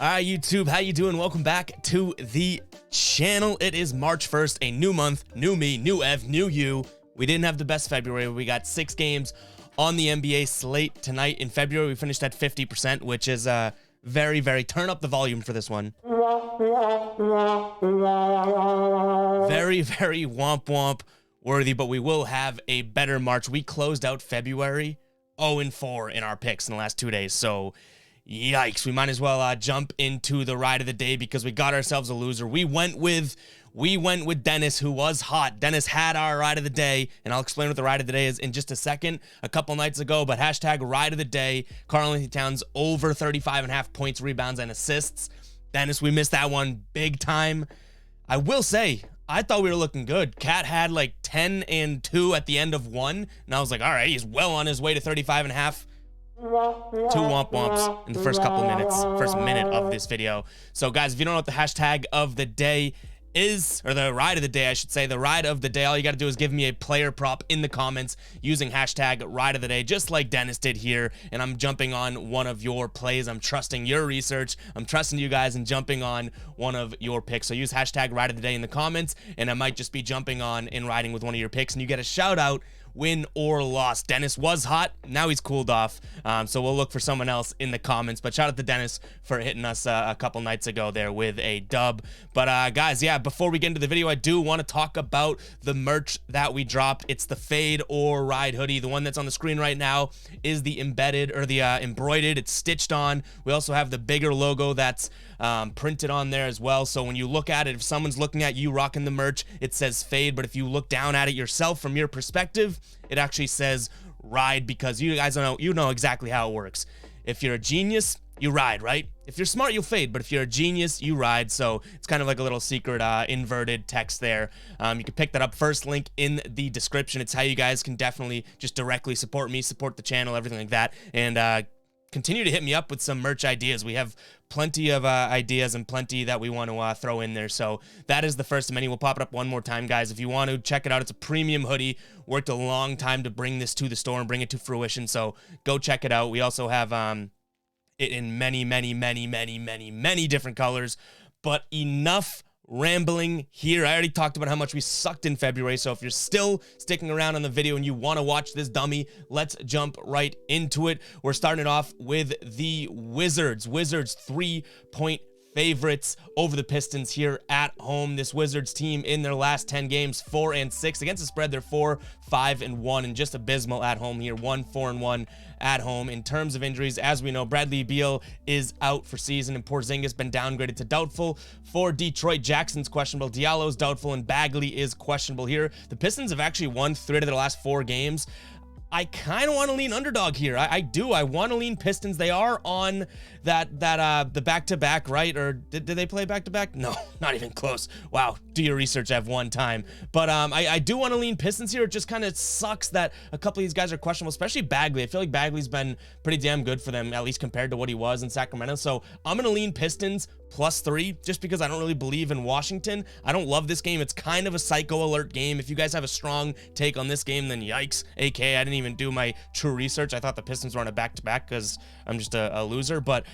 All right, YouTube, how you doing? Welcome back to the channel. It is March 1st, a new month, new me, new Ev, new you. We didn't have the best February. We got 6 games on the NBA slate tonight. In February, we finished at 50%, which is very, very, turn up the volume for this one. Very, very womp womp worthy, but we will have a better March. We closed out February 0-4 in our picks in the last 2 days, so yikes. We might as well jump into the ride of the day because we got ourselves a loser. We went with Dennis, who was hot. Dennis had our ride of the day, and I'll explain what the ride of the day is in just a second. A couple nights ago, but hashtag ride of the day. Karl-Anthony Towns over 35.5 points, rebounds, and assists. Dennis, we missed that one big time. I will say, I thought we were looking good. Cat had like 10 and 2 at the end of one, and I was like, all right, he's well on his way to 35.5. 2 womp womps in the first minute of this video. So guys, if you don't know what the hashtag of the day is, or the ride of the day, I should say, the ride of the day, all you got to do is give me a player prop in the comments using hashtag ride of the day, just like Dennis did here. And I'm jumping on one of your plays. I'm trusting your research. I'm trusting you guys and jumping on one of your picks. So use hashtag ride of the day in the comments, and I might just be jumping on and riding with one of your picks, and you get a shout out, win or loss. Dennis was hot. Now he's cooled off. So we'll look for someone else in the comments. But shout out to Dennis for hitting us a couple nights ago there with a dub. But guys, yeah, before we get into the video, I do want to talk about the merch that we dropped. It's the Fade or Ride hoodie. The one that's on the screen right now is the embedded or the embroidered. It's stitched on. We also have the bigger logo that's printed on there as well. So when you look at it, if someone's looking at you rocking the merch, it says Fade. But if you look down at it yourself from your perspective, it actually says Ride, because you guys know, you know exactly how it works. If you're a genius, you ride, right? If you're smart, you'll fade, but if you're a genius, you ride. So it's kind of like a little secret inverted text there. You can pick that up. First link in the description. It's how you guys can definitely just directly support me, support the channel, everything like that. And continue to hit me up with some merch ideas. We have plenty of ideas and plenty that we want to throw in there. So that is the first of many. We'll pop it up one more time, guys. If you want to check it out, it's a premium hoodie. Worked a long time to bring this to the store and bring it to fruition. So go check it out. We also have it in many, many, many, many, many, many different colors. But enough rambling here. I already talked about how much we sucked in February, so if you're still sticking around on the video and you want to watch this dummy, let's jump right into it. We're starting it off with the Wizards. Wizards 3-point favorites over the Pistons here at home. This Wizards team in their last 10 games, 4-6 against the spread. They're 4-5-1 and just abysmal at home here, 1-4-1 at home. In terms of injuries, as we know, Bradley Beal is out for season, and Porzingis been downgraded to doubtful for Detroit. Jackson's questionable, Diallo's doubtful, and Bagley is questionable here. The Pistons have actually won 3 out of their last 4 games. I kind of want to lean underdog here. I do. I want to lean Pistons. They are on the back-to-back, right? Or did they play back-to-back? No, not even close. Wow. Do your research at one time. But I do want to lean Pistons here. It just kind of sucks that a couple of these guys are questionable, especially Bagley. I feel like Bagley's been pretty damn good for them, at least compared to what he was in Sacramento. So I'm going to lean Pistons +3, just because I don't really believe in Washington. I don't love this game. It's kind of a psycho alert game. If you guys have a strong take on this game, then yikes. AK, I didn't even do my true research. I thought the Pistons were on a back-to-back because I'm just a loser. But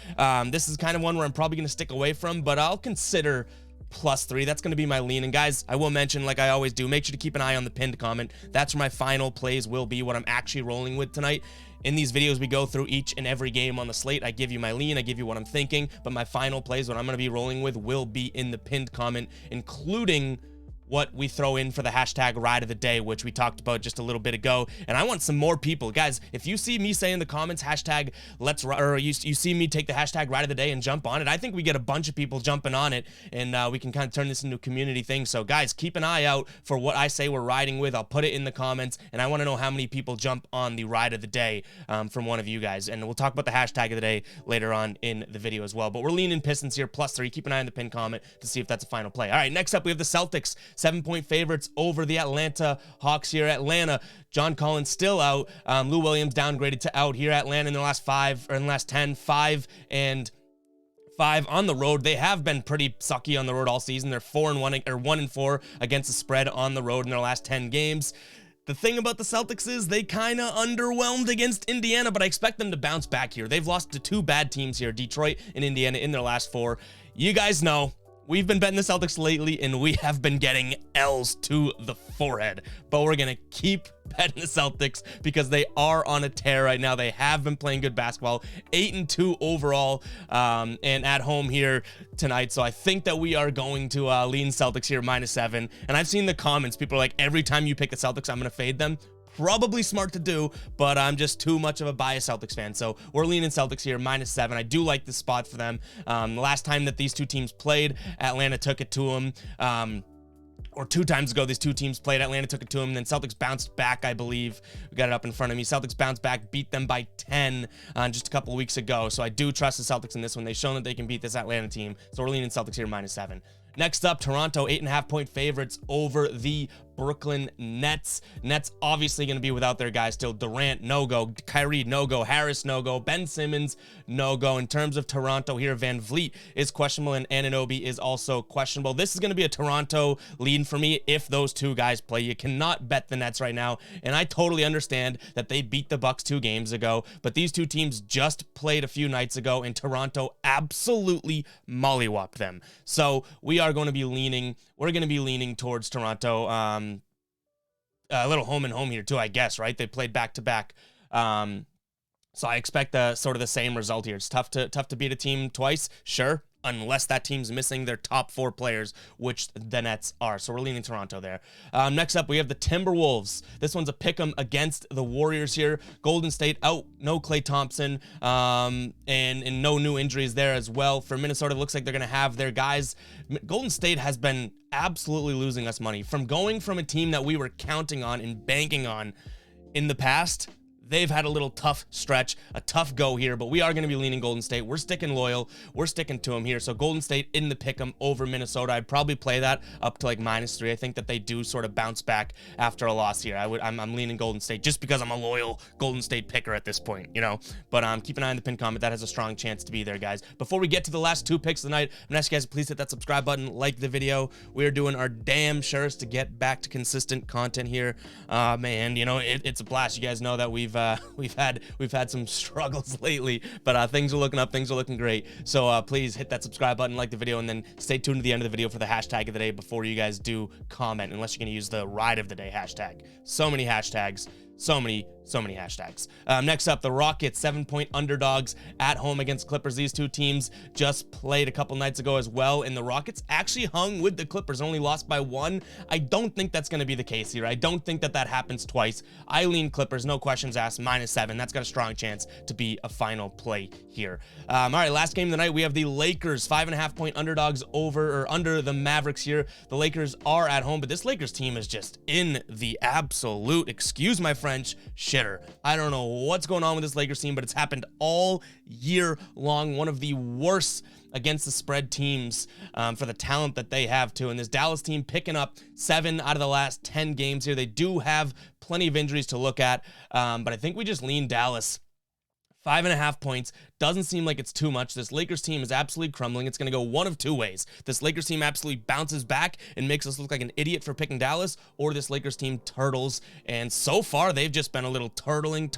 this is kind of one where I'm probably going to stick away from, but I'll consider +3. That's going to be my lean. And guys, I will mention, like I always do, make sure to keep an eye on the pinned comment. That's where my final plays will be, what I'm actually rolling with tonight. In these videos, we go through each and every game on the slate. I give you my lean, I give you what I'm thinking, but my final plays, what I'm going to be rolling with, will be in the pinned comment, including what we throw in for the hashtag ride of the day, which we talked about just a little bit ago. And I want some more people. Guys, if you see me say in the comments hashtag let's, or you see me take the hashtag ride of the day and jump on it, I think we get a bunch of people jumping on it, and we can kind of turn this into a community thing. So guys, keep an eye out for what I say we're riding with. I'll put it in the comments, and I want to know how many people jump on the ride of the day from one of you guys. And we'll talk about the hashtag of the day later on in the video as well. But we're leaning Pistons here, +3. Keep an eye on the pinned comment to see if that's a final play. All right, next up we have the Celtics, 7-point favorites over the Atlanta Hawks here. Atlanta, John Collins still out. Lou Williams downgraded to out here. Atlanta in the last 10, 5 and 5 on the road. They have been pretty sucky on the road all season. They're 4-1 or 1-4 against the spread on the road in their last 10 games. The thing about the Celtics is they kind of underwhelmed against Indiana, but I expect them to bounce back here. They've lost to 2 bad teams here, Detroit and Indiana, in their last 4. You guys know, we've been betting the Celtics lately, and we have been getting L's to the forehead. But we're going to keep betting the Celtics because they are on a tear right now. They have been playing good basketball, 8-2 overall, and at home here tonight. So I think that we are going to lean Celtics here, -7. And I've seen the comments. People are like, every time you pick the Celtics, I'm going to fade them. Probably smart to do, but I'm just too much of a biased Celtics fan. So we're leaning Celtics here, -7. I do like this spot for them. The last time that these 2 teams played, Atlanta took it to them. Or 2 times ago, these 2 teams played. Atlanta took it to them, and then Celtics bounced back, I believe. We got it up in front of me. Celtics bounced back, beat them by 10 just a couple of weeks ago. So I do trust the Celtics in this one. They've shown that they can beat this Atlanta team. So we're leaning Celtics here, -7. Next up, Toronto, 8.5-point favorites over the Brooklyn Nets. Nets obviously going to be without their guys still. Durant, no-go. Kyrie, no-go. Harris, no-go. Ben Simmons, no-go. In terms of Toronto here, Van Vliet is questionable, and Anunoby is also questionable. This is going to be a Toronto lead for me if those 2 guys play. You cannot bet the Nets right now, and I totally understand that they beat the Bucks 2 games ago, but these 2 teams just played a few nights ago, and Toronto absolutely mollywopped them. So we are going to be leaning, we're going to be leaning towards Toronto. A little home and home here too, I guess, right? They played back-to-back. So I expect sort of the same result here. It's tough to beat a team twice, sure, unless that team's missing their top 4 players, which the Nets are. So we're leaning Toronto there. Next up, we have the Timberwolves. This one's a pick'em against the Warriors here. Golden State out, no Klay Thompson, and no new injuries there as well. For Minnesota, it looks like they're going to have their guys. Golden State has been absolutely losing us money. From going from a team that we were counting on and banking on in the past, they've had a little tough stretch, a tough go here, but we are going to be leaning Golden State. We're sticking loyal. We're sticking to them here. So Golden State in the pick'em over Minnesota. I'd probably play that up to like -3. I think that they do sort of bounce back after a loss here. I'm leaning Golden State just because I'm a loyal Golden State picker at this point, you know. But keep an eye on the pinned comment. That has a strong chance to be there, guys. Before we get to the last 2 picks of the night, I'm going to ask you guys to please hit that subscribe button, like the video. We're doing our damn surest to get back to consistent content here. Man, you know, it's a blast. You guys know that we've had some struggles lately, but things are looking up, things are looking great. So please hit that subscribe button, like the video, and then stay tuned to the end of the video for the hashtag of the day before you guys do comment, unless you're going to use the ride of the day hashtag. So many hashtags, so many hashtags. Next up, the Rockets, 7-point underdogs at home against Clippers. These 2 teams just played a couple nights ago as well, and the Rockets actually hung with the Clippers, only lost by 1. I don't think that's going to be the case here. I don't think that happens twice. I lean Clippers, no questions asked, -7. That's got a strong chance to be a final play here. All right, last game of the night, we have the Lakers, 5.5-point underdogs under the Mavericks here. The Lakers are at home, but this Lakers team is just in the absolute, excuse my French, shitter. I don't know what's going on with this Lakers team, but it's happened all year long. One of the worst against the spread teams for the talent that they have too. And this Dallas team picking up 7 out of the last 10 games here. They do have plenty of injuries to look at, but I think we just lean Dallas. 5.5 points doesn't seem like it's too much. This Lakers team is absolutely crumbling. It's going to go one of 2 ways. This Lakers team absolutely bounces back and makes us look like an idiot for picking Dallas, or this Lakers team turtles. And so far, they've just been a little turtling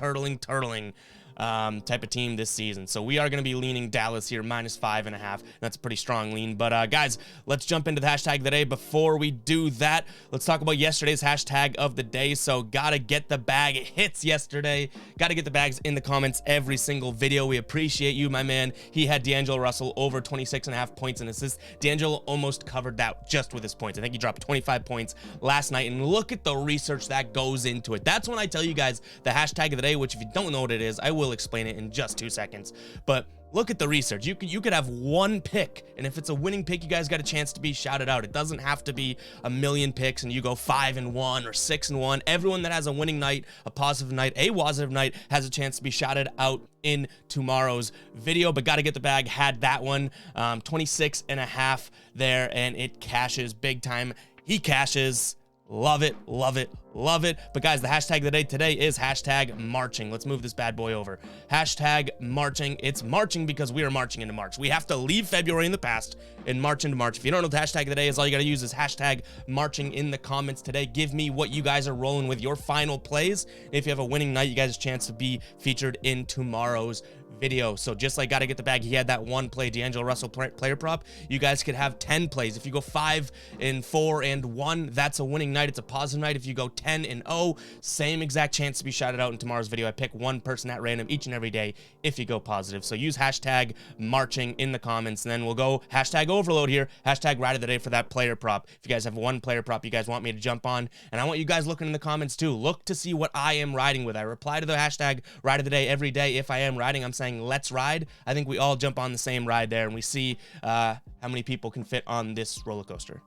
type of team this season. So we are going to be leaning Dallas here, -5.5. That's a pretty strong lean. But guys, let's jump into the hashtag of the day. Before we do that, let's talk about yesterday's hashtag of the day. So gotta get the bag. It hits yesterday. Gotta get the bags in the comments every single video. We appreciate you, my man. He had D'Angelo Russell over 26.5 points and assists. D'Angelo almost covered that just with his points. I think he dropped 25 points last night, and look at the research that goes into it. That's when I tell you guys the hashtag of the day, which if you don't know what it is, I will explain it in just 2 seconds. But look at the research. You could have 1 pick, and if it's a winning pick, you guys got a chance to be shouted out. It doesn't have to be a million picks and you go 5-1 or 6-1. Everyone that has a winning night, a positive night, a positive night has a chance to be shouted out in tomorrow's video. But gotta get the bag. Had that one, 26.5 there, and it cashes big time. He cashes. Love it, love it, love it. But guys, the hashtag of the day today is hashtag marching. Let's move this bad boy over. Hashtag marching. It's marching because we are marching into March. We have to leave February in the past and march into March. If you don't know what the hashtag of the day is, all you got to use is hashtag marching in the comments today. Give me what you guys are rolling with, your final plays. If you have a winning night, you guys have a chance to be featured in tomorrow's video. So just like Gotta Get the Bag, he had that one play, D'Angelo Russell player prop. You guys could have 10 plays. If you go 5 and 4 and 1, that's a winning night. It's a positive night. If you go 10 and 0, same exact chance to be shouted out in tomorrow's video. I pick one person at random each and every day if you go positive. So use hashtag marching in the comments, and then we'll go hashtag overload here, hashtag ride of the day for that player prop. If you guys have one player prop you guys want me to jump on, and I want you guys looking in the comments too. Look to see what I am riding with. I reply to the hashtag ride of the day every day. If I am riding, I'm saying let's ride. I think we all jump on the same ride there, and we see how many people can fit on this roller coaster.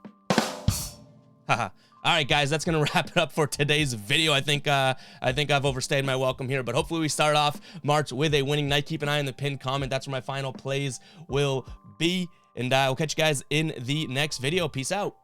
Haha. All right, guys, that's gonna wrap it up for today's video. I think I've overstayed my welcome here, but hopefully we start off March with a winning night. Keep an eye on the pinned comment. That's where my final plays will be, and we'll catch you guys in the next video. Peace out.